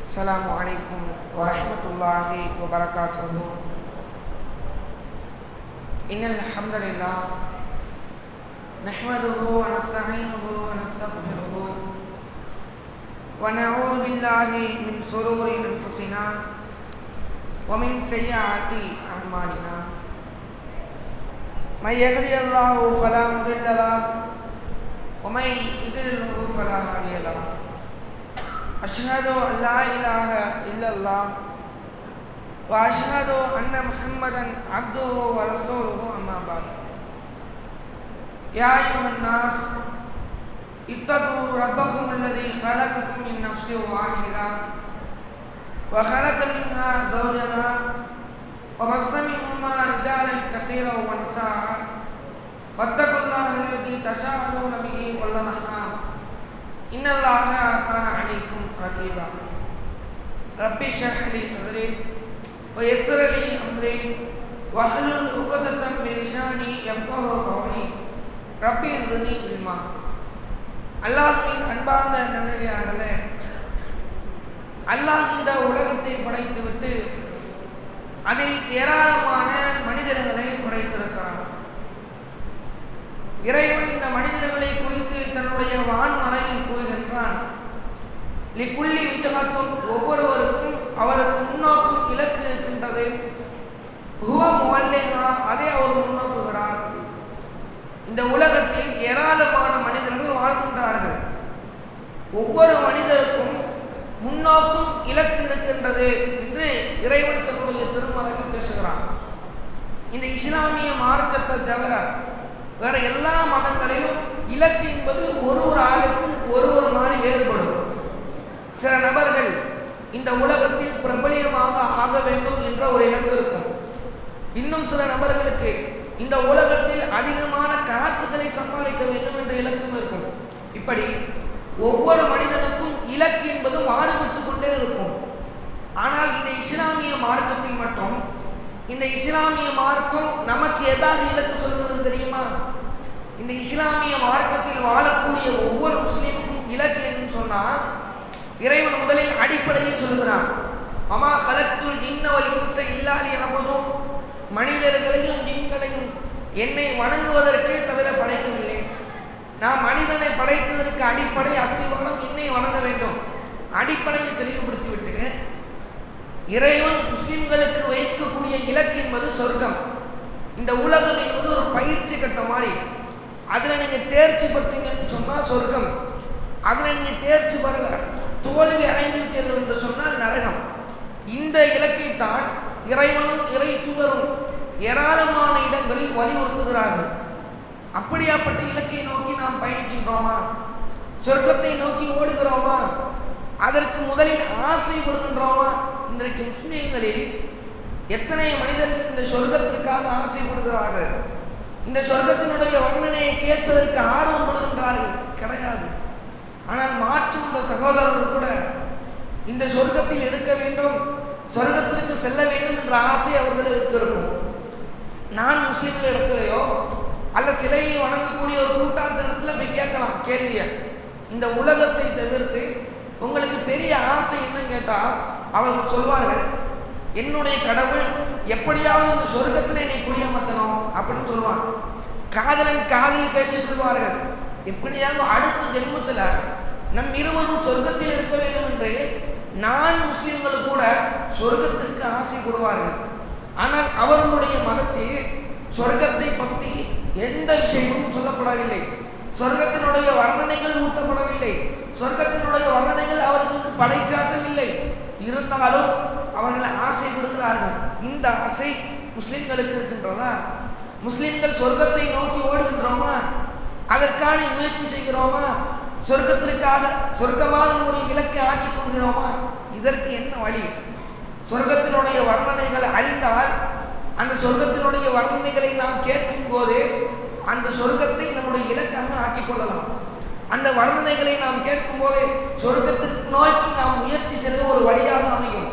السلام عليكم ورحمة الله وبركاته. إن الحمد لله نحمده ونستعينه ونستغفره ونعوذ بالله من شرور أنفسنا ومن سيئات أعمالنا. من يهده الله فلا مضل له ومن يضلل فلا هادي له. أشهد أن لا إله إلا الله وأشهد أن محمدا عبده ورسوله. أما بعد، يا أيها الناس اتقوا ربكم الذي خلقكم من نفس واحدة وخلق منها زوجها وبث منهما رجالا كثيرا ونساء واتقوا الله الذي تساءلون به والأرحام إن الله كان عليكم رقيبا. رب اشرح لي صدري ويسر لي أمري واحلل عقدة من لساني يفقهوا قولي رب زدني علما. அல்லாஹ்வின் அன்பார்ந்த நல்லடியார்களே, அல்லாஹ் இந்த உலகத்தை படைத்துவிட்டு அதில் ஏராளமான மனிதர்களை படைத்திருக்கிறார். இறைவன் இந்த மனிதர்களை குறித்து தன்னுடைய வான்மறையில் கூறுகின்றான், லிக்குல்லி விஜஹத்துன், ஒவ்வொருவருக்கும் அவருக்கு முன்னோக்கும் இலக்கு இருக்கின்றது. ஹுவ முவல்லிஹா, அதை அவர் முன்னோக்குகிறார். இந்த உலகத்தில் ஏராளமான மனிதர்கள் வாழ்கின்றார்கள். ஒவ்வொரு மனிதருக்கும் முன்னோக்கும் இலக்கு இருக்கின்றது என்று இறைவன் தன்னுடைய திருமறையில் பேசுகிறான். இந்த இஸ்லாமிய மார்க்கத்தை தவிர வேற எல்லா மதங்களிலும் இலக்கு என்பது ஒரு ஆளுக்கும் ஒரு மாதிரி வேறுபடும். சில நபர்கள் இந்த உலகத்தில் பிரபலியமாக ஆக வேண்டும் என்ற ஒரு இலக்கு இருக்கும். இன்னும் சில நபர்களுக்கு இந்த உலகத்தில் அதிகமான காசுகளை சம்பாதிக்க வேண்டும் என்ற இலக்கும் இருக்கும். இப்படி ஒவ்வொரு மனிதனுக்கும் இலக்கு என்பது மாறுபட்டு கொண்டே இருக்கும். ஆனால் இந்த இஸ்லாமிய மார்க்கத்தில் மட்டும், இந்த இஸ்லாமிய மார்க்கம் நமக்கு எதாவது இலக்கு சொல்வது தெரியுமா? இந்த இஸ்லாமிய மார்க்கத்தில் வாழக்கூடிய ஒவ்வொரு முஸ்லீமுக்கும் இலக்கு என்று சொன்னால், இறைவன் முதலில் அடிப்படையில் சொல்கிறான், அமா கலத்துல் ஜின்ன வல் இன்ஸ இல்லா லியஅபுதூன், மனிதர்களையும் ஜின்களையும் என்னை வணங்குவதற்கே தவிர படைக்கவில்லை. நான் மனிதனை படைத்ததற்கு அடிப்படை அஸ்திவாரம் என்னை வணங்க வேண்டும். அடிப்படையை தெளிவுபடுத்திவிட்டு இறைவன் முஸ்லிம்களுக்கு வைக்கக்கூடிய இலக்கு என்பது சொர்க்கம். இந்த உலகம் என்பது ஒரு பயிற்சி கட்ட மாதிரி. அதில் நீங்கள் தேர்ச்சி பெற்றீங்கன்னு சொன்னால் சொர்க்கம், அதில் நீங்கள் தேர்ச்சி பெறல, தோல்வி அடைந்து விட்டீர்கள் என்று சொன்னால் நரகம். இந்த இலக்கைத்தான் இறைவனும் இறை தூதரும் ஏராளமான இடங்களில் வலியுறுத்துகிறார்கள். அப்படியாப்பட்ட இலக்கை நோக்கி நாம் பயணிக்கின்றோமா? சொர்க்கத்தை நோக்கி ஓடுகிறோமா? அதற்கு முதலில் ஆசைப்படுகின்றோமா? இன்றைக்கு முஸ்லிம்களில் எத்தனை மனிதர்கள் இந்த சொர்க்கத்திற்காக ஆசைப்படுகிறார்கள்? இந்த சொர்க்கத்தினுடைய வர்ணனையை கேட்பதற்கு ஆர்வப்படுகின்றார்கள்? கிடையாது. ஆனால் மாற்று சகோதரர்கள் கூட இந்த சொர்க்கத்தில் இருக்க வேண்டும், சொர்க்கத்திற்கு செல்ல வேண்டும் என்ற ஆசை அவர்களுக்கு இருக்கும். நான் முஸ்லிம்கள் இடத்துலையோ அல்ல சிலையை வணங்கக்கூடிய ஒரு கூட்டாளத்திடத்துல போய் கேட்கலாம் கேள்விய, இந்த உலகத்தை தவிர்த்து உங்களுக்கு பெரிய ஆசை என்னன்னு கேட்டால் அவர்கள் சொல்வார்கள், என்னுடைய கடவுள் எப்படியாவது இந்த சொர்க்கத்தில் என்னை குடியமர்த்தணும் அப்படின்னு சொல்லுவாங்க. காதலன் காதலி பேசிக் கொள்வார்கள், எப்படியாவது அடுத்த ஜென்மத்தில் நம் இருவரும் சொர்க்கத்தில் இருக்க வேண்டும் என்று நான் முஸ்லிம்கள் கூட சொர்க்கத்திற்கு ஆசைப்படுவார்கள். ஆனால் அவர்களுடைய மதத்தில் சொர்க்கத்தை பற்றி எந்த விஷயமும் சொல்லப்படவில்லை. சொர்க்கத்தினுடைய வர்ணனைகள் ஊட்டப்படவில்லை. சொர்க்கத்தினுடைய வர்ணனைகள் அவர்களுக்கு படைச்சாட்டவில்லை. இருந்தாலும் அவர்கள் ஆசைப்படுகிறார்கள். இந்த ஆசை முஸ்லிம்களுக்கு இருக்கின்றதா? முஸ்லிம்கள் சொர்க்கத்தை நோக்கி ஓடுகின்றோமா? அதற்கான முயற்சி செய்கிறோமா? சொர்க்கத்திற்காக சொர்க்கமாக நம்முடைய இலக்கை ஆக்கிக் கொள்கிறோமா? இதற்கு என்ன வழி? சொர்க்கத்தினுடைய வர்ணனைகளை அறிந்தால் அந்த சொர்க்கத்தினுடைய வர்ணனைகளை நாம் கேட்கும் போது அந்த சொர்க்கத்தை நம்முடைய இலக்காக ஆக்கிக் கொள்ளலாம். அந்த வர்ணனைகளை நாம் கேட்கும் போது சொர்க்கத்திற்கு நோக்கி நாம் முயற்சி செய்த ஒரு வழியாக அமையும்.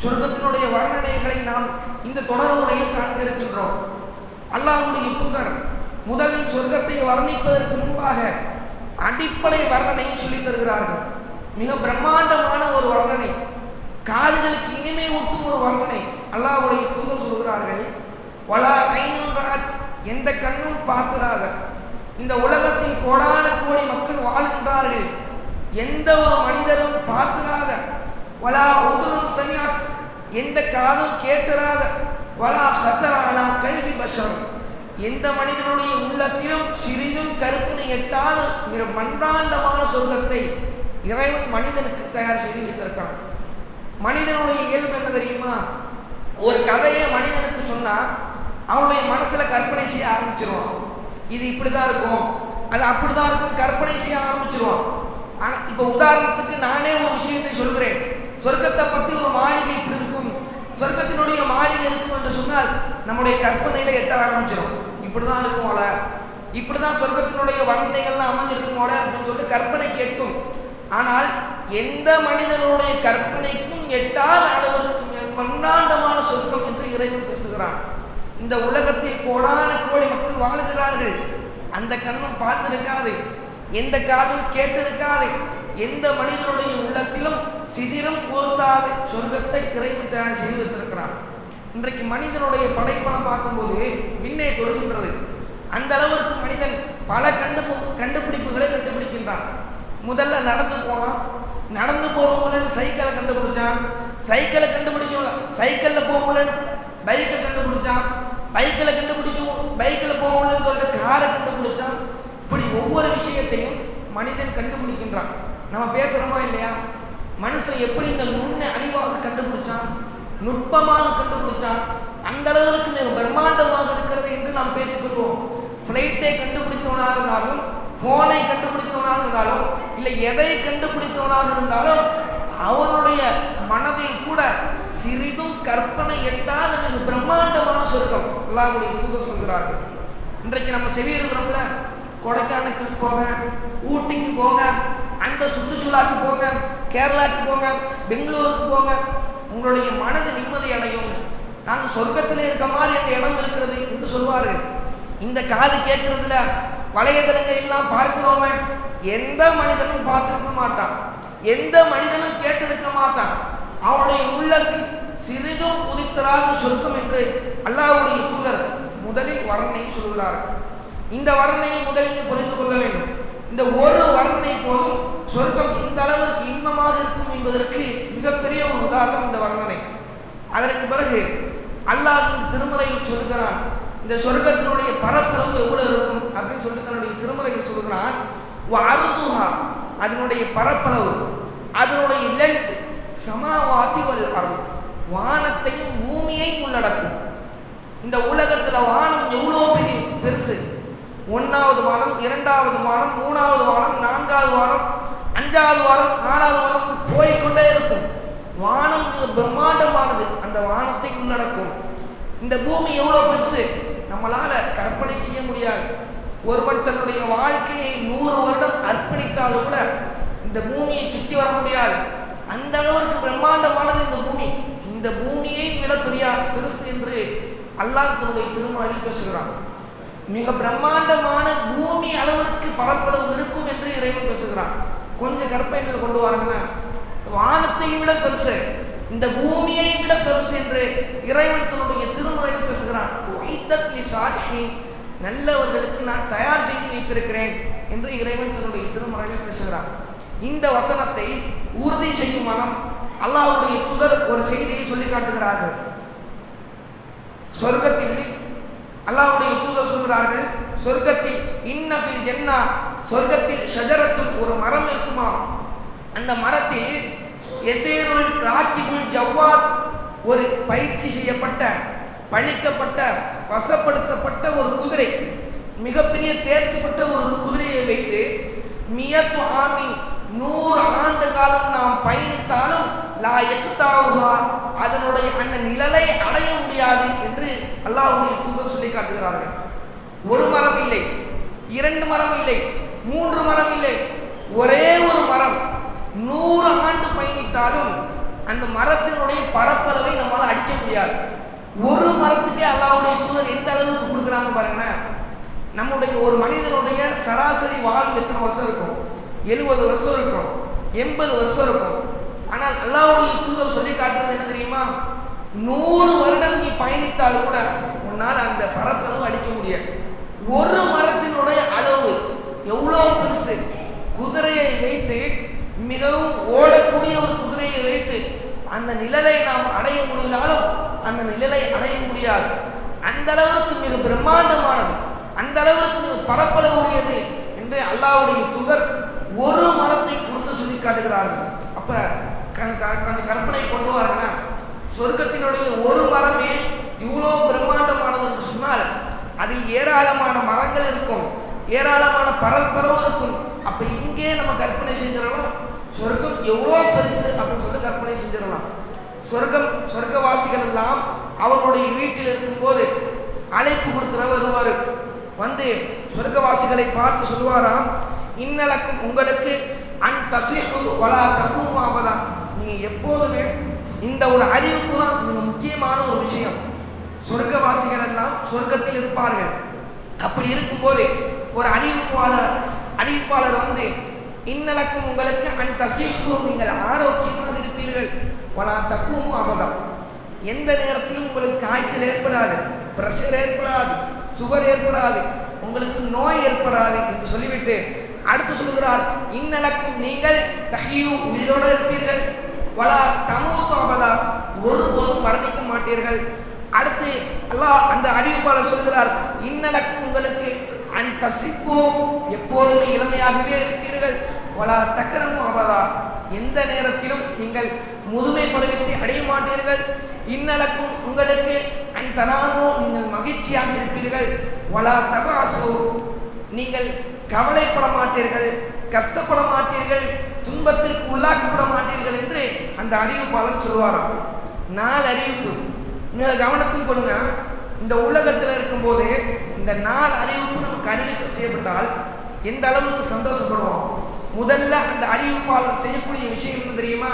சொர்க்கத்தினுடைய வர்ணனைகளை நாம் இந்த தொடர் உரையில் காண்க இருக்கின்றோம். அல்லாஹ்வுடைய தூதர் முதலில் சொர்க்கத்தை வர்ணிப்பதற்கு முன்பாக அடிப்படை வர்ணனையை சொல்லி தருகிறார்கள். மிக பிரம்மாண்டமான ஒரு வர்ணனை. காதுகளுக்கு இனிமை ஊட்டும் ஒரு வர்ணனை. அல்லாஹ்வுடைய தூதர் சொல்கிறார்கள், வலா ஐனுன் ரஅத், எந்த கண்ணும் பார்த்திராத. இந்த உலகத்தில் கோடான கோடி மக்கள் வாழ்கின்றார்கள், எந்த ஒரு மனிதரும் பார்த்திராத. வலா உதுனுன் சமிஅத், எந்த காதும் கேட்டிராத. வலா ஹதர அலா கல்வி பஷர், எந்த மனிதனுடைய உள்ளத்திலும் சிறிதும் கற்பனை எட்டாத மிக மன்றாண்டமான சொர்க்கத்தை இறைவன் மனிதனுக்கு தயார் செய்து வைத்திருக்கான். மனிதனுடைய இயல்பு என்ன தெரியுமா? ஒரு கதையை மனிதனுக்கு சொன்னா அவனுடைய மனசுல கற்பனை செய்ய ஆரம்பிச்சிருவான். இது இப்படிதான் இருக்கும், அது அப்படிதான் இருக்கும், கற்பனை செய்ய ஆரம்பிச்சிருவான். ஆனா இப்ப உதாரணத்துக்கு நானே ஒரு விஷயத்தை சொல்கிறேன். சொர்க்கத்தை பத்தி ஒரு மாளிகை இப்படி இருக்கும், சொர்க்கத்தினுடைய மாளிகை இருக்கும் என்று சொன்னால் நம்முடைய கற்பனையில எட்ட ஆரம்பிச்சிடும். இப்படிதான் இருக்கும் போல, இப்படிதான் சொர்க்கத்தினுடைய வர்ணனைகள்லாம் அமைஞ்சிருக்கும் போல அப்படின்னு சொல்லிட்டு கற்பனைக்கு எட்டும். ஆனால் எந்த மனிதனுடைய கற்பனைக்கும் எட்டாத அளவிற்கு பிரம்மாண்டமான சொர்க்கம் என்று இறைவன் பேசுகிறான். இந்த உலகத்தில் கோடான கோடி மக்கள் வாழுகிறார்கள், அந்த கண்ணும் பார்த்திருக்காது, எந்த காதும் கேட்டிருக்காது, எந்த மனிதனுடைய உள்ளத்திலும் சிதிரம் போர்த்தாத சொர்க்கத்தை இறைவன் தயார் செய்து வைத்திருக்கிறான். இன்றைக்கு மனிதனுடைய படைப்பனை பார்க்கும்போது விண்ணை தொடுகின்றது. அந்த அளவிற்கு மனிதன் பல கண்டுபிடிப்புகளை கண்டுபிடிக்கின்றான். முதல்ல நடந்து போனான், நடந்து போகமுடியல சைக்கிளை கண்டுபிடிச்சான், சைக்கிளை கண்டுபிடிக்கல சைக்கிள்ல போகமுடியல பைக்கை கண்டுபிடிச்சான், பைக்கில் கண்டுபிடிக்கும் பைக்கில் போகணும்னு சொல்லிட்டு காரை கண்டுபிடிச்சான். இப்படி ஒவ்வொரு விஷயத்தையும் மனிதன் கண்டுபிடிக்கின்றான். நம்ம பேசுகிறோமா இல்லையா? மனுஷன் எப்படி இந்த நுண்ண அறிவாக கண்டுபிடிச்சான், நுட்பமாக கண்டுபிடிச்சான், அந்த அளவுக்கு மிக பிரம்மாண்டமாக இருக்கிறது என்று நாம் பேசிக்கொள்வோம். ஃப்ளைட்டை கண்டுபிடித்தவனாக இருந்தாலும், ஃபோனை கண்டுபிடித்தவனாக இருந்தாலும், இல்லை எதை கண்டுபிடித்தவனாக இருந்தாலும் அவனுடைய மனதில் கூட சிறிதும் கற்பனை எட்டாத மிக பிரம்மாண்டமான சொர்க்கம் அல்லாஹ்வுடைய தூதர் சொல்கிறார்கள். இன்றைக்கு நம்ம செவியிருக்கிறோம்ல, கொடைக்கானலுக்கு போங்க, ஊட்டிக்கு போங்க, அந்த சுற்றுச்சூழலுக்கு போங்க, கேரளாவுக்கு போங்க, பெங்களூருக்கு போங்க, உங்களுடைய மனது நிம்மதி அடையும். நாங்கள் சொர்க்கத்தில் இருக்க மாதிரி அந்த இடம் இருக்கிறது என்று சொல்வார்கள். இந்த காது கேட்கறதுல வலையதளங்கள் எல்லாம் பார்க்கிறோமே, எந்த மனிதனும் பார்த்திருக்க மாட்டான், எந்த மனிதனும் கேட்டிருக்க மாட்டான். அவனுடைய உள்ளத்தில் சிறிதும் உதித்தராக சொர்க்கம் என்று அல்லாஹ்வுடைய தூதர் முதலில் வர்ணனை சொல்கிறார்கள். இந்த வர்ணனையை முதலில் புரிந்து கொள்ள வேண்டும். இந்த ஒரு வர்ணனை போதும் சொர்க்கம் இந்த அளவிற்கு இன்பமாக இருக்கும் என்பதற்கு மிகப்பெரிய ஒரு உதாரணம் இந்த வர்ணனை. அதற்கு பிறகு அல்லாஹ் திருமறையில் சொல்கிறான், இந்த சொர்க்கத்தினுடைய பரப்பளவு எவ்வளவு இருக்கும் அப்படின்னு சொல்லிட்டு தன்னுடைய திருமறையில் சொல்கிறான். அதனுடைய பரப்பளவு, அதனுடைய லென்த் சமாவாதி வல் அர்த், வானத்தையும் பூமியையும் உள்ளடக்கும். இந்த உலகத்துல வானம் எவ்வளோ பெரிய பெருசு! 1வது வானம், 2வது வானம், 3வது வானம், 4வது வானம், 5வது வானம், 6வது வானம் போய்கொண்டே இருக்கும். வானம் மிக பிரம்மாண்டமானது, அந்த வானத்தை உள்ளடக்கும். இந்த பூமி எவ்வளோ பெருசு நம்மளால கற்பனை செய்ய முடியாது. ஒருவன் தன்னுடைய வாழ்க்கையை 100 வருடம் அர்ப்பணித்தாலும் கூட இந்த பூமியை சுற்றி வர முடியாது. அந்த அளவுக்கு பிரம்மாண்டமானது இந்த பூமி. இந்த பூமியை விட பெருசு என்று அல்லாஹ் தன்னுடைய திருமறையில் பேசுகிறான். மிக பிரம்மாண்டமான பூமி அளவிற்கு பரப்பளவு இருக்கும் என்று இறைவன் பேசுகிறான். கொஞ்சம் கற்பனையில் கொண்டு வாருங்களேன். வானத்தை விட பெருசு, இந்த பூமியை விட பெருசு என்று இறைவன் தன்னுடைய திருமறையில் பேசுகிறான். நல்லவர்களுக்கு நான் தயார் செய்து வைத்திருக்கிறேன் என்று இறைவன் தன்னுடைய திருமறையில் பேசுகிறான். இந்த வசனத்தை உறுதி செய்யும் மனம் அல்லாஹ்வுடைய தூதர் ஒரு செய்தியை சொல்லி காட்டுகிறார்கள். சொர்க்கத்தில் அல்லாஹ்வுடைய தூதர் சொல்கிறார்கள், சொர்க்கத்தில் இன்னஃபில் ஜன்னா, சொர்க்கத்தில் ஷஜரத்துல், ஒரு மரம் இருக்குமா, அந்த மரத்தில் எசேருல் ராக்கிபுல் ஜவ்வாத், ஒரு பயிற்சி செய்யப்பட்ட, பணிக்கப்பட்ட, வசப்படுத்தப்பட்ட ஒரு குதிரை, மிகப்பெரிய தேர்ச்சி பெற்ற ஒரு குதிரையை வைத்து மியத்து ஆமீன், 100 ஆண்டு காலம் நாம் பயணித்தாலும் லா யக்தாவுஹா, அதனுடைய அந்த நிழலை அடைய முடியாது என்று அல்லாஹ்வுடைய தூதர் சொல்லி காட்டுகிறார்கள். ஒரு மரம் இல்லை, 2 மரம் இல்லை, 3 மரம் இல்லை, ஒரே ஒரு மரம் 100 ஆண்டு பயணித்தாலும் அந்த மரத்தினுடைய பரப்பளவை நம்மளால அடிக்க முடியாது. ஒரு மரத்துக்கே அல்லாஹ்வுடைய தூதர் எந்த அளவுக்கு கொடுக்குறாங்க பாருங்க. நம்முடைய ஒரு மனிதனுடைய சராசரி வாழ்வு எத்தனை வருஷம் இருக்கும்? 70 வருஷம் இருக்கும், 80 வருஷம் இருக்கும். ஆனால் அல்லாஹ்வுடைய தூதர் சொல்லி காட்டுறது என்ன தெரியுமா? 100 வருடம் நீ பயணித்தால் கூட உன்னால் அந்த பரப்பளவு அடிக்க முடியாது. ஒரு மரத்தினுடைய அளவு எவ்வளவு பெருசு! குதிரையை வைத்து, மிகவும் ஓடக்கூடிய ஒரு குதிரையை வைத்து அந்த நிழலை நாம் அடைய முடிந்தாலும் அந்த நிழலை அடைய முடியாது. அந்த அளவுக்கு மிக பிரம்மாண்டமானது, அந்த அளவுக்கு மிக பரப்பளவுடையது என்று அல்லாஹ்வுடைய தூதர் ஒரு மரத்தை கொடுத்து சொல்லி காட்டுகிறார்கள். அப்ப கொஞ்சம் கற்பனை கொண்டு வாருங்க. சொர்க்கத்தினுடைய ஒரு மரமே இவ்வளோ பிரம்மாண்டமானது என்று சொன்னால் அதில் ஏராளமான மரங்கள் இருக்கும், ஏராளமான பரப்பளவு இருக்கும். அப்ப இங்கே நம்ம கற்பனை செஞ்சிடலாம் சொர்க்கம் எவ்வளோ பெருசு அப்படின்னு சொல்லிட்டு கற்பனை செஞ்சிடலாம். சொர்க்கவாசிகள் எல்லாம் அவர்களுடைய வீட்டில் இருக்கும்போது அழைப்பு கொடுக்கிறவர் வருவார். வந்து சொர்க்கவாசிகளை பார்த்து சொல்லுவாராம், இன்னலக்கும் உங்களுக்கு வலா தக்கும் ஆவதா. நீங்க எப்போதுமே இந்த ஒரு அறிவிப்பு தான் மிக முக்கியமான ஒரு விஷயம். சொர்க்கவாசிகள் எல்லாம் சொர்க்கத்தில் இருப்பார்கள். அப்படி இருக்கும்போது ஒரு அறிவிப்பாளர் வந்து, இன்னலக்கும் உங்களுக்கு நீங்கள் ஆரோக்கியமாக இருப்பீர்கள், வலா தக்கும் ஆவதா. எந்த நேரத்திலும் உங்களுக்கு காய்ச்சல் ஏற்படாது, பிரஷர் ஏற்படாது, சுகர் ஏற்படாது, உங்களுக்கு நோய் ஏற்படாது என்று சொல்லிவிட்டு அடுத்து சொல்கிறார், இன்னலக்கும் நீங்கள் தஹியூ உயிரோடு இருப்பீர்கள், வலா தமூத்து அபதா ஒருபோதும் மரணிக்க மாட்டீர்கள். அடுத்து அல்லாஹ் அந்த அறிவிப்பாளர் சொல்கிறார், இன்னலக்கும் உங்களுக்கு அன்தசிப்போ எப்போதுமே இளமையாகவே இருப்பீர்கள், வலா தக்கரமு அபதா எந்த நேரத்திலும் நீங்கள் முதுமை பருவத்தை அடைய மாட்டீர்கள். இன்னலக்கும் உங்களுக்கு அன்தனாமோ நீங்கள் மகிழ்ச்சியாக இருப்பீர்கள், வலா தகாசோ நீங்கள் கவலைப்பட மாட்டீர்கள், கஷ்டப்பட மாட்டீர்கள், துன்பத்திற்கு உள்ளாக்கப்பட மாட்டீர்கள் என்று அந்த அறிவிப்பாளர் சொல்வாராம். 4 அறிவிப்பு மிக கவனத்தில் கொள்ளுங்க. இந்த உலகத்தில் இருக்கும்போது இந்த 4 அறிவிப்பு நமக்கு அறிவிக்க செய்யப்பட்டால் எந்த அளவுக்கு சந்தோஷப்படுவோம். முதல்ல அந்த அறிவிப்பாளர் செய்யக்கூடிய விஷயம் என்ன தெரியுமா?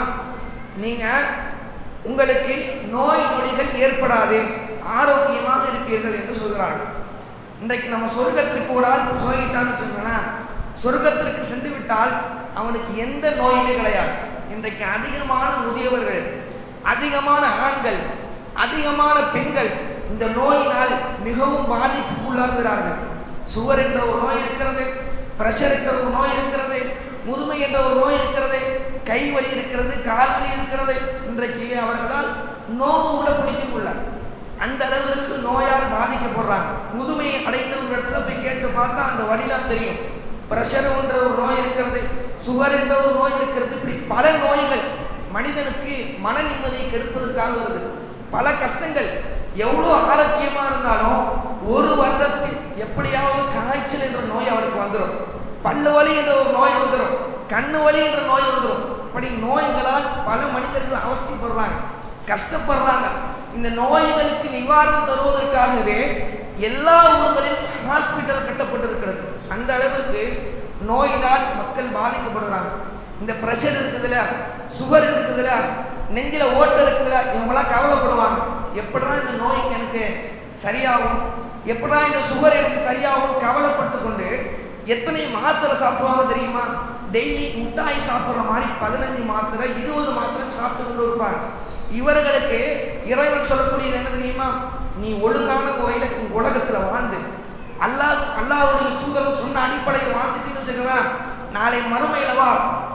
நீங்க உங்களுக்கு நோய் நொடிகள் ஏற்படாது, ஆரோக்கியமாக இருப்பீர்கள் என்று சொல்கிறார்கள். இன்றைக்கு நம்ம சொர்க்கத்திற்கு ஒரு ஆள் சொல்லிட்டான்னு வச்சுக்கோங்களேன், சொர்க்கத்திற்கு சென்று விட்டால் அவனுக்கு எந்த நோயுமே கிடையாது. இன்றைக்கு அதிகமான முதியவர்கள், அதிகமான ஆண்கள், அதிகமான பெண்கள் இந்த நோயினால் மிகவும் பாதிப்புக்கு உள்ளாகிறார்கள். சுகர் என்ற ஒரு நோய் இருக்கிறது, பிரஷர் என்ற ஒரு நோய் இருக்கிறது, முதுமை என்ற ஒரு நோய் இருக்கிறது, கை வலி இருக்கிறது, கால் வலி இருக்கிறது. இன்றைக்கு அவர்களால் நோம்பு கூட பிடிக்க முடியல, அந்த அளவிற்கு நோயால் பாதிக்கப்படுறாங்க. முதுமையை அடைந்த ஒரு இடத்துல போய் கேட்டு பார்த்தா அந்த வழிலாம் தெரியும். பிரஷர் என்ற ஒரு நோய் இருக்கிறது, சுகர் என்ற ஒரு நோய் இருக்கிறது. இப்படி பல நோய்கள் மனிதனுக்கு மன நிம்மதியை கெடுப்பதற்காக வருது. பல கஷ்டங்கள். எவ்வளோ ஆரோக்கியமா இருந்தாலும் ஒரு வருடத்தில் எப்படியாவது காய்ச்சல் என்ற நோய் அவருக்கு வந்துடும், பல்லு வலி என்ற ஒரு நோய் வந்துடும், கண்ணு வலி என்ற நோய் வந்துடும். இப்படி நோய்களால் பல மனிதர்கள் அவஸ்தைப்படுறாங்க, கஷ்டப்படுறாங்க. இந்த நோய்களுக்கு நிவாரணம் தருவதற்காகவே எல்லா ஊர்களிலும் ஹாஸ்பிட்டல் கட்டப்பட்டிருக்கிறது. அந்த அளவுக்கு நோயினால் மக்கள் பாதிக்கப்படுறாங்க. இந்த பிரஷர் இருக்குதுல, சுகர் இருக்குதுல, நெஞ்சில ஓட்டை இருக்குதுல, இவங்களாம் கவலைப்படுவாங்க. எப்படா இந்த நோய் எனக்கு சரியாகும், எப்படா இந்த சுகர் எனக்கு சரியாகும் கவலைப்பட்டு கொண்டு எத்தனை மாத்திரை சாப்பிடுவாங்க தெரியுமா? டெய்லி முட்டாய் சாப்பிட்ற மாதிரி 15 மாத்திரை 20 மாத்திரை சாப்பிட்டு கொண்டு இருப்பாங்க. இவர்களுக்கு இறைவன் சொல்லக்கூடியது என்ன தெரியுமா? நீ ஒழுங்கான முறையில உலகத்துல வாழ்ந்து அல்லாஹ்வுடைய தூதர் சொன்ன அடிப்படையில் வாழ்ந்துட்டீங்கன்னு வச்சுக்கவேன், நாளை மறுமையில வா,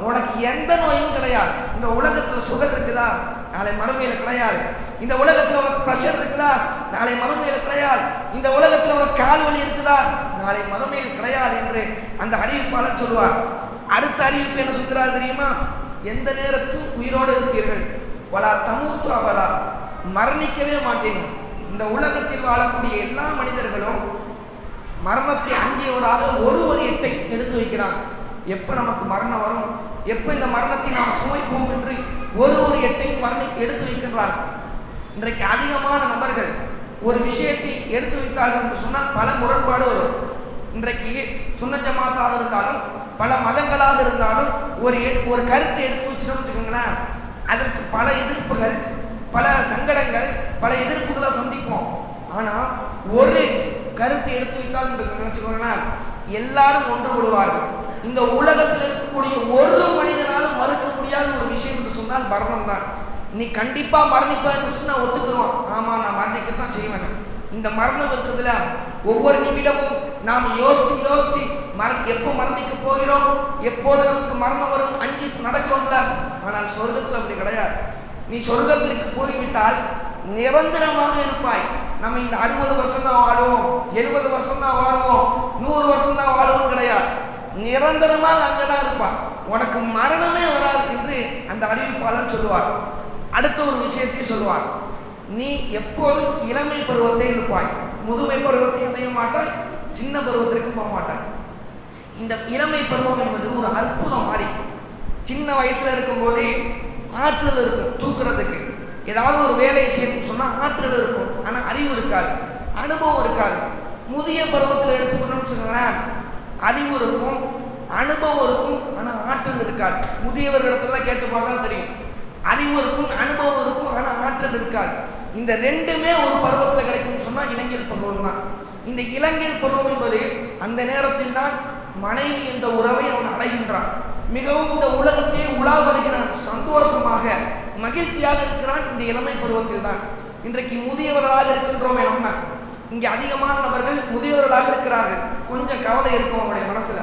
உனக்கு எந்த நோயும் கிடையாது. இந்த உலகத்துல சுகர் இருக்குதா, நாளை மறுமையில கிடையாது. இந்த உலகத்துல உனக்கு பிரஷர் இருக்குதா, நாளை மறுமையில கிடையாது. இந்த உலகத்துல உனக்கு கால் வலி இருக்குதா, நாளை மறுமையில் கிடையாது என்று அந்த அறிவிப்பாளர் சொல்லுவார். அடுத்த அறிவிப்பு என்ன சொல்கிறார் தெரியுமா? எந்த நேரத்தும் உயிரோடு இருப்பீர்கள், வலா தமூத்து அபதா மரணிக்கவே மாட்டீங்க. இந்த உலகத்தில் வாழக்கூடிய எல்லா மனிதர்களும் மரணத்தை அஞ்சியவராக ஒரு எட்டை எடுத்து வைக்கிறாங்க. எப்போ நமக்கு மரணம் வரும், எப்போ இந்த மரணத்தை நாம் சுமைப்போம் என்று ஒரு எட்டையும் எடுத்து வைக்கின்றார். இன்றைக்கு அதிகமான நபர்கள் ஒரு விஷயத்தை எடுத்து வைத்தார்கள் என்று சொன்னால் பல முரண்பாடு வரும். இன்றைக்கு சுன்னத் ஜமாத்தாக இருந்தாலும் பல மதங்களாக இருந்தாலும் ஒரு கருத்தை எடுத்து வச்சுட்டோம்னு வச்சுக்கோங்களேன், அதற்கு பல எதிர்ப்புகள், பல சங்கடங்கள், பல எதிர்ப்புகளை சந்திப்போம். ஆனால் ஒரு கருத்தை எடுத்து வைத்தால் நினைச்சுக்கோங்களேன், எல்லாரும் ஒன்றுபடுவார்கள். இந்த உலகத்தில் இருக்கக்கூடிய ஒரு மனிதனாலும் மறுக்க முடியாத ஒரு விஷயம் என்று சொன்னால் மரணம் பருவம் தான். நீ கண்டிப்பா மரணிப்பேன்னு சொன்னா ஒத்துக்குருவான். ஆமா, நான் மரணிக்கத்தான் செய்வேன். இந்த மரணம் இருக்குதுல, ஒவ்வொரு நிமிடமும் நாம் யோசித்து எப்போ மரணிக்க போகிறோம், எப்போது நமக்கு மரணம் வரும் அஞ்சு நடக்கிறோம்ல. ஆனால் சொர்க்கத்தில் அப்படி கிடையாது. நீ சொர்க்கத்திற்கு போய்விட்டால் நிரந்தரமாக இருப்பாய். நம்ம இந்த 60 வருஷம் தான் வாழுவோம், 70 வருஷம் தான் வாழுவோம், 100 வருஷம் தான் வாழுவோம் கிடையாது. நிரந்தரமாக அங்கதான் இருப்பான். உனக்கு மரணமே வராது என்று அந்த அறிவிப்பாளர் சொல்லுவார். அடுத்த ஒரு விஷயத்தையும் சொல்லுவார். நீ எப்போதும் இளமை பருவத்தை இருப்பாய், முதுமை பருவத்தை அடைய மாட்டாய், சின்ன பருவத்திற்கு போக மாட்டாய். இந்த இளமை பருவம் என்பது ஒரு அற்புதம் மாதிரி. சின்ன வயசுல இருக்கும் போதே ஆற்றல் இருக்கும், தூக்குறதுக்கு ஏதாவது ஒரு வேலையை செய்யணும்னு சொன்னா ஆற்றல் இருக்கும், ஆனா அறிவு இருக்காது, அனுபவம் இருக்காது. முதிய பருவத்தில் எடுத்துக்கணும்னு சொல்லுங்களேன், அறிவு இருக்கும், அனுபவம் இருக்கும், ஆனா ஆற்றல் இருக்காது. முதியவர்களிடத்துல கேட்டு பார்த்தா தெரியும், அறிவு இருக்கும், அனுபவம் இருக்கும், ஆனா ஆற்றல் இருக்காது. இந்த ரெண்டுமே ஒரு பருவத்தில் கிடைக்கும்னு சொன்னா இளைஞர் பருவம் தான். இந்த இளைஞர் பருவம் என்பது அந்த நேரத்தில் தான் மனைவி என்ற உறவை அவன் அடைகின்றான். மிகவும் இந்த உலகத்தையே உலா வருகிறான், சந்தோஷமாக மகிழ்ச்சியாக இருக்கிறான். இந்த இளமை பருவத்தில் தான். இன்றைக்கு முதியவர்களாக இருக்கின்றோமே நம்ம, இங்கே அதிகமான நபர்கள் முதியவர்களாக இருக்கிறார்கள். கொஞ்சம் கவலை இருக்கும் அவருடைய மனசுல.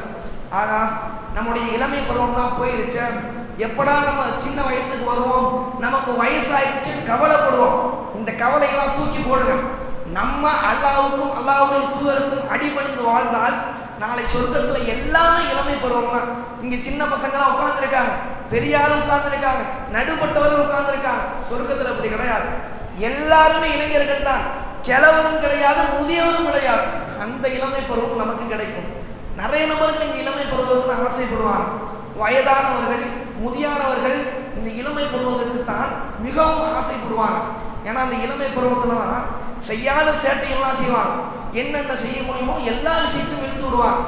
ஆகா, நம்முடைய இளமை பருவம் தான் போயிருச்சு, எப்படா நம்ம சின்ன வயசுக்கு வருவோம், நமக்கு வயசாயிடுச்சுன்னு கவலைப்படுவோம். இந்த கவலையெல்லாம் தூக்கி போடுங்க. நம்ம அல்லாஹ்வுக்கும் அல்லாஹ்வுடைய தூதருக்கும் அடிபணிந்து வாழ்ந்தால் நாளை சொர்க்கத்துல எல்லாமே இளமை பருவம் தான். இங்க சின்ன பசங்களாம் உட்கார்ந்துருக்காங்க, பெரியாரும் உட்கார்ந்துருக்காங்க, நடுப்பட்டவரும் உட்கார்ந்துருக்காங்க. சொர்க்கத்துல அப்படி கிடையாது. எல்லாருமே இளைஞர்கள் தான், கிழவரும் கிடையாது, முதியவரும் கிடையாது. அந்த இளமை பருவம் நமக்கு கிடைக்கும். நிறைய நபர்கள் இந்த இளமை பருவத்துக்கு ஆசைப்படுவாங்க. வயதானவர்கள், முதியானவர்கள் இந்த இளமை பருவத்துக்கு தான் மிகவும் ஆசைப்படுவாங்க. ஏன்னா அந்த இளமை பருவத்துலலாம் செய்யாத சேட்டையெல்லாம் செய்வாங்க. என்னென்ன செய்ய முடியுமோ எல்லா விஷயத்தையும் இழுத்து விடுவாங்க.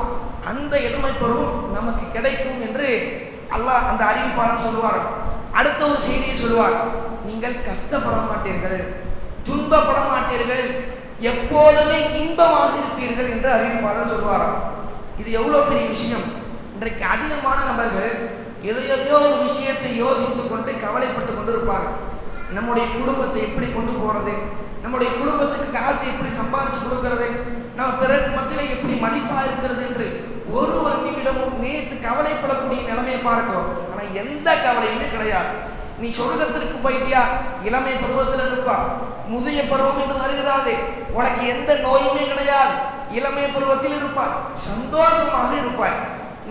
அந்த இளமை பருவம் நமக்கு கிடைக்கும் என்று அல்லாஹ் அந்த அறிவிப்பாளர் சொல்லுவார். அடுத்த ஒரு செய்தியை சொல்லுவார், நீங்கள் கஷ்டப்பட மாட்டீர்கள், துன்பப்பட மாட்டீர்கள், எப்போதுமே இன்பமாக இருப்பீர்கள் என்று அறிவிப்பாளர் சொல்லுவாராம். இது எவ்வளவு பெரிய விஷயம். இன்றைக்கு அதிகமான நபர்கள் எதையோ ஒரு விஷயத்தை யோசித்துக் கொண்டு கவலைப்பட்டு கொண்டு இருப்பாங்க. நம்முடைய குடும்பத்தை எப்படி கொண்டு போறது, நம்முடைய குடும்பத்துக்கு காசு எப்படி சம்பாதிச்சு கொடுக்கறது, நம்ம பிறகு மத்தியில் எப்படி மதிப்பா இருக்கிறது என்று ஒரு நிமிடமும் நேற்று கவலைப்படக்கூடிய நிலைமையை பார்க்கிறோம். ஆனா எந்த கவலையுமே கிடையாது. நீ சொர்க்கத்திற்கு போயிட்டியா, இளமை பருவத்தில் இருப்பா. முதிய பருவம் என்று வருகிறாதே, உனக்கு எந்த நோயுமே கிடையாது, இளமை பருவத்தில் இருப்பாய், சந்தோஷமாக இருப்பாய்.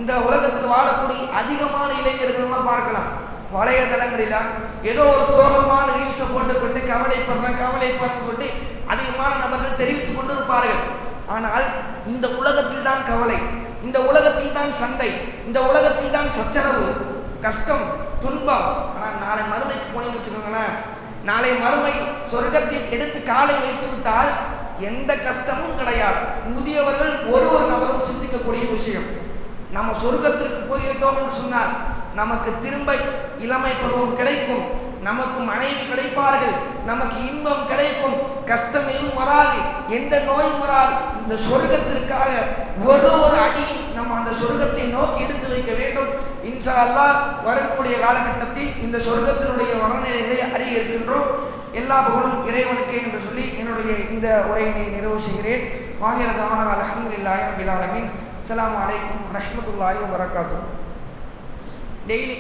இந்த உலகத்தில் வாழக்கூடிய அதிகமான இளைஞர்கள் பார்க்கலாம், வலைதளங்களில ஏதோ ஒரு சோகமான ரீல்ஸை போட்டுக்கொண்டு கவலைப்படுறேன்னு சொல்லி அதிகமான நபர்கள் தெரிவித்துக் கொண்டு இருப்பார்கள். ஆனால் இந்த உலகத்தில் தான் கவலை, இந்த உலகத்தில் தான் சண்டை, இந்த உலகத்தில் தான் சச்சரவு, கஷ்டம், துன்பம். ஆனால் நாளை மறுமைக்கு போனீங்கன்னு வச்சுக்கோங்களேன், நாளை மறுமை சொர்க்கத்தில் எடுத்து காலை வைத்து விட்டால் எந்த கஷ்டமும் கிடையாது. முதியவர்கள் ஒரு நபரும் சிந்திக்கக்கூடிய விஷயம், நம்ம சொர்க்கத்திற்கு போய்விட்டோம் என்று சொன்னால் நமக்கு திரும்ப இளமை பருவம் கிடைக்கும், நமக்கு மனைவி கிடைப்பார்கள், நமக்கு இன்பம் கிடைக்கும், கஷ்டம் எதுவும் வராது, எந்த நோயும் வராது. இந்த சொர்க்கத்திற்காக ஒரு அடியும் நம்ம அந்த சொர்க்கத்தை நோக்கி எடுத்து வைக்க வேண்டும். இன்ஷா அல்லாஹ் வரக்கூடிய காலகட்டத்தில் இந்த சொர்க்கத்தினுடைய வரநிலைகளை அறிய இருக்கின்றோம். எல்லா புகழும் இறைவனுக்கே என்று சொல்லி என்னுடைய இந்த உரையினை நிறைவு செய்கிறேன். வாஹிரதான அல்ஹம்துலில்லாஹி ரப்பில் ஆலமீன். அஸ்ஸலாமு அலைக்கும் வரஹ்மத்துல்லாஹி வபரகாத்துஹு. டெய்லி